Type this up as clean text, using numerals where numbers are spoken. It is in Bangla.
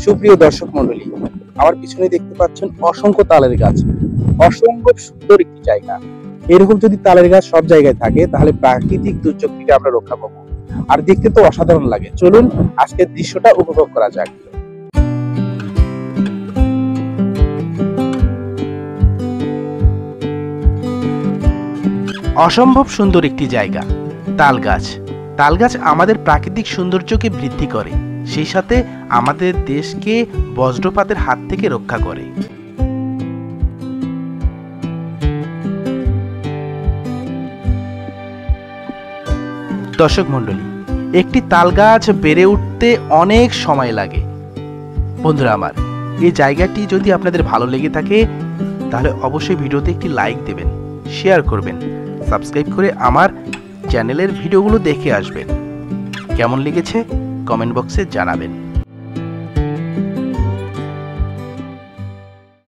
সুপ্রিয় দর্শক মন্ডলী, আমার পিছনে দেখতে পাচ্ছেন অসংখ্য তালের গাছ। অসম্ভব সুন্দর একটি জায়গা। এরকম যদি তালের গাছ সব জায়গায় থাকে তাহলে প্রাকৃতিক দুর্যোগ থেকে আমরা রক্ষা পাবো। আর দেখতে তো অসাধারণ লাগে। চলুন আজকের দৃশ্যটা উপভোগ করা যাক। অসম্ভব সুন্দর একটি জায়গা, তাল গাছ আমাদের প্রাকৃতিক সৌন্দর্যকে বৃদ্ধি করে, সেই সাথে আমাদের দেশকে বজ্রপাতের হাত থেকে রক্ষা করে। দর্শক মণ্ডলী, একটি তাল গাছ বেড়ে উঠতে অনেক সময় লাগে। বন্ধুরা আমার, এই জায়গাটি যদি আপনাদের ভালো লেগে থাকে তাহলে অবশ্যই ভিডিওতে একটি লাইক দেবেন, শেয়ার করবেন, সাবস্ক্রাইব করে আমার চ্যানেলের ভিডিওগুলো দেখে আসবেন। কেমন লেগেছে কমেন্ট বক্সে জানাবেন।